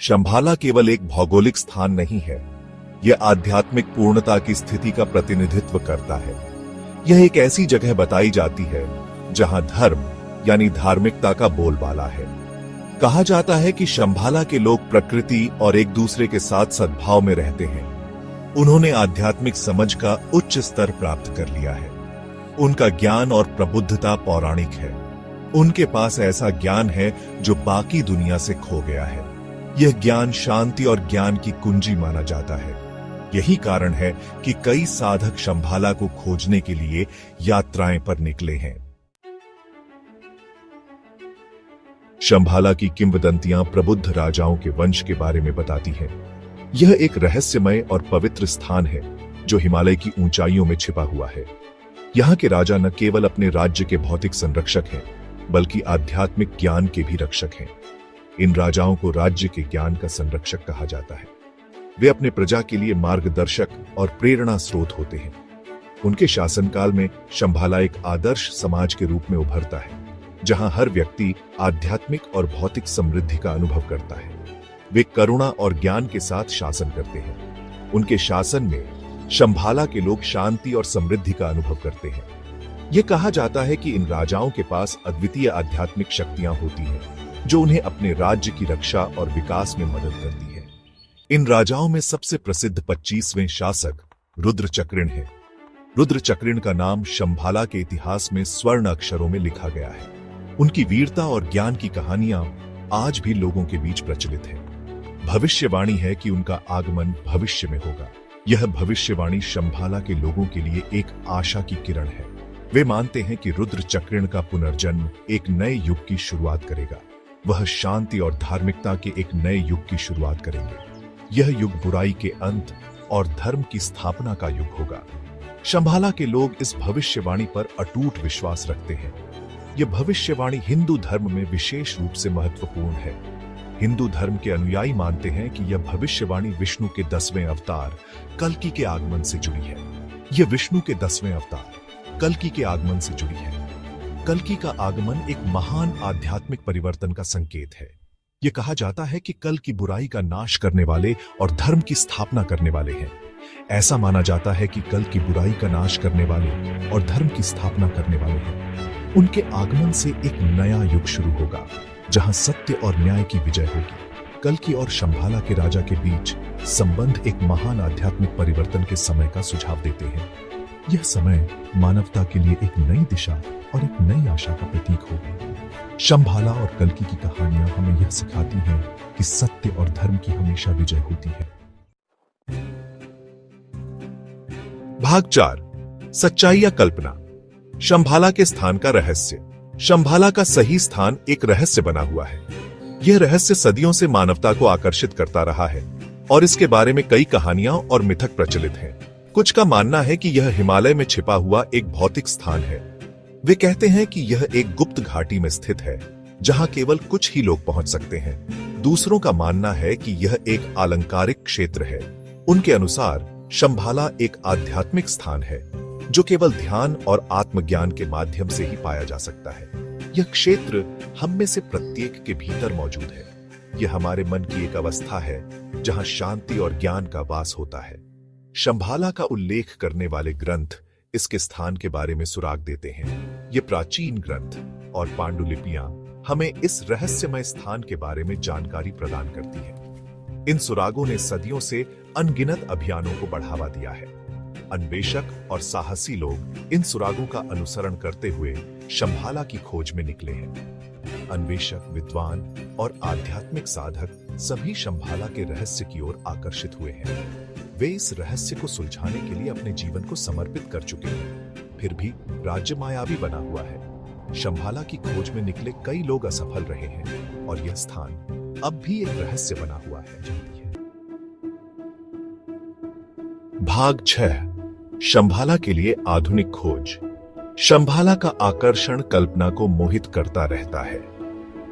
शंभाला केवल एक भौगोलिक स्थान नहीं है, यह आध्यात्मिक पूर्णता की स्थिति का प्रतिनिधित्व करता है। यह एक ऐसी जगह बताई जाती है जहां धर्म यानी धार्मिकता का बोलबाला है। कहा जाता है कि शंभाला के लोग प्रकृति और एक दूसरे के साथ सद्भाव में रहते हैं। उन्होंने आध्यात्मिक समझ का उच्च स्तर प्राप्त कर लिया है। उनका ज्ञान और प्रबुद्धता पौराणिक है। उनके पास ऐसा ज्ञान है जो बाकी दुनिया से खो गया है। यह ज्ञान शांति और ज्ञान की कुंजी माना जाता है। यही कारण है कि कई साधक शंभाला को खोजने के लिए यात्राएं पर निकले हैं। शंभाला की किंवदंतियां प्रबुद्ध राजाओं के वंश के बारे में बताती हैं। यह एक रहस्यमय और पवित्र स्थान है जो हिमालय की ऊंचाइयों में छिपा हुआ है। यहाँ के राजा न केवल अपने राज्य के भौतिक संरक्षक हैं, बल्कि आध्यात्मिक ज्ञान के भी रक्षक हैं। इन राजाओं को राज्य के ज्ञान का संरक्षक कहा जाता है। वे अपने प्रजा के लिए मार्गदर्शक और प्रेरणा स्रोत होते हैं। उनके शासनकाल में शंभाला एक आदर्श समाज के रूप में उभरता है, जहां हर व्यक्ति आध्यात्मिक और भौतिक समृद्धि का अनुभव करता है। वे करुणा और ज्ञान के साथ शासन करते हैं। उनके शासन में शंभाला के लोग शांति और समृद्धि का अनुभव करते हैं। यह कहा जाता है कि इन राजाओं के पास अद्वितीय आध्यात्मिक शक्तियां होती हैं, जो उन्हें अपने राज्य की रक्षा और विकास में मदद करती है। इन राजाओं में सबसे प्रसिद्ध 25वें शासक रुद्रचक्रिण है। रुद्रचक्रिण का नाम शंभाला के इतिहास में स्वर्ण अक्षरों में लिखा गया है। उनकी वीरता और ज्ञान की कहानियां आज भी लोगों के बीच प्रचलित है। भविष्यवाणी है कि उनका आगमन भविष्य में होगा। यह भविष्यवाणी शंभाला के लोगों के लिए एक आशा की किरण है। वे मानते हैं कि रुद्रचक्रिण का पुनर्जन्म एक नए युग की शुरुआत करेगा। वह शांति और धार्मिकता के एक नए युग की शुरुआत करेंगे। यह युग बुराई के अंत और धर्म की स्थापना का युग होगा। शंभाला के लोग इस भविष्यवाणी पर अटूट विश्वास रखते हैं। यह भविष्यवाणी हिंदू धर्म में विशेष रूप से महत्वपूर्ण है। हिंदू धर्म के अनुयायी मानते हैं कि यह भविष्यवाणी विष्णु के 10वें अवतार कल्कि के आगमन से जुड़ी है। यह विष्णु के 10वें अवतार कल्कि के आगमन से जुड़ी है। कल्कि का आगमन एक महान आध्यात्मिक परिवर्तन का संकेत है। यह कहा जाता है कि कल की बुराई का नाश करने वाले और धर्म की स्थापना करने वाले हैं। ऐसा माना जाता है कि कल की बुराई का नाश करने वाले और धर्म की स्थापना करने वाले हैं। उनके आगमन से एक नया युग शुरू होगा, जहां सत्य और न्याय की विजय होगी। कल्कि और शंभाला के राजा के बीच संबंध एक महान आध्यात्मिक परिवर्तन के समय का सुझाव देते हैं। यह समय मानवता के लिए एक नई दिशा और एक नई आशा का प्रतीक होगा। शंभाला और कल्कि की कहानियां हमें यह सिखाती हैं कि सत्य और धर्म की हमेशा विजय होती है। भाग 4, सच्चाई या कल्पना। शंभाला के स्थान का रहस्य। शंभाला का सही स्थान एक रहस्य बना हुआ है। यह रहस्य सदियों से मानवता को आकर्षित करता रहा है और इसके बारे में कई कहानियां और मिथक प्रचलित हैं। कुछ का मानना है कि यह हिमालय में छिपा हुआ एक भौतिक स्थान है। वे कहते हैं कि यह एक गुप्त घाटी में स्थित है, जहां केवल कुछ ही लोग पहुंच सकते हैं। दूसरों का मानना है कि यह एक अलंकारिक क्षेत्र है। उनके अनुसार शंभाला एक आध्यात्मिक स्थान है जो केवल ध्यान और आत्मज्ञान के माध्यम से ही पाया जा सकता है। यह क्षेत्र हम में से प्रत्येक के भीतर मौजूद है। यह हमारे मन की एक अवस्था है जहां शांति और ज्ञान का वास होता है। शंभाला का उल्लेख करने वाले ग्रंथ इसके स्थान के बारे में सुराग देते हैं। ये प्राचीन ग्रंथ और पांडुलिपियां हमें इस रहस्यमय स्थान के बारे में जानकारी प्रदान करती हैं। इन सुरागों ने सदियों से अनगिनत अभियानों को बढ़ावा दिया है। अन्वेषक और साहसी लोग इन सुरागों का अनुसरण करते हुए शंभाला की खोज में निकले हैं। अन्वेषक, विद्वान और आध्यात्मिक साधक सभी शंभाला के रहस्य की ओर आकर्षित हुए हैं। वे इस रहस्य को सुलझाने के लिए अपने जीवन को समर्पित कर चुके हैं। फिर भी राज्य मायावी बना हुआ है। शंभाला की खोज में निकले कई लोग असफल रहे हैं और यह स्थान अब भी एक रहस्य बना हुआ है। भाग 6, शंभाला के लिए आधुनिक खोज। शंभाला का आकर्षण कल्पना को मोहित करता रहता है।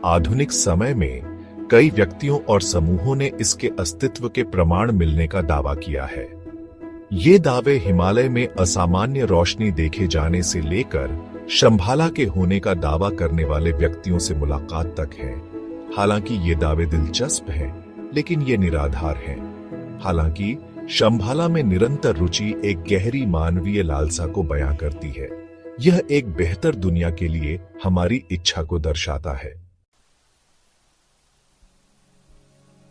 आधुनिक समय में कई व्यक्तियों और समूहों ने इसके अस्तित्व के प्रमाण मिलने का दावा किया है। ये दावे हिमालय में असामान्य रोशनी देखे जाने से लेकर शंभाला के होने का दावा करने वाले व्यक्तियों से मुलाकात तक है। हालांकि ये दावे दिलचस्प हैं, लेकिन ये निराधार हैं। हालांकि शंभाला में निरंतर रुचि एक गहरी मानवीय लालसा को बयां करती है। यह एक बेहतर दुनिया के लिए हमारी इच्छा को दर्शाता है।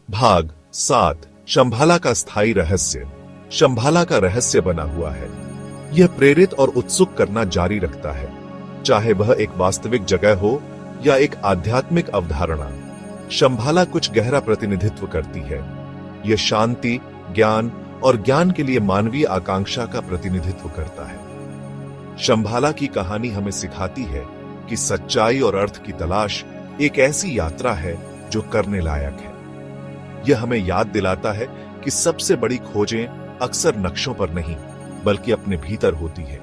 भाग 7 शंभाला का स्थायी रहस्य। शंभाला का रहस्य बना हुआ है। यह प्रेरित और उत्सुक करना जारी रखता है, चाहे वह एक वास्तविक जगह हो या एक आध्यात्मिक अवधारणा। शंभाला कुछ गहरा प्रतिनिधित्व करती है। यह शांति, ज्ञान और ज्ञान के लिए मानवीय आकांक्षा का प्रतिनिधित्व करता है। शंभाला की कहानी हमें सिखाती है कि सच्चाई और अर्थ की तलाश एक ऐसी यात्रा है जो करने लायक है। यह हमें याद दिलाता है कि सबसे बड़ी खोजें अक्सर नक्शों पर नहीं, बल्कि अपने भीतर होती है।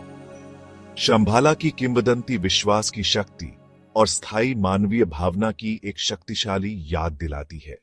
शंभाला की किंवदंती विश्वास की शक्ति और स्थायी मानवीय भावना की एक शक्तिशाली याद दिलाती है।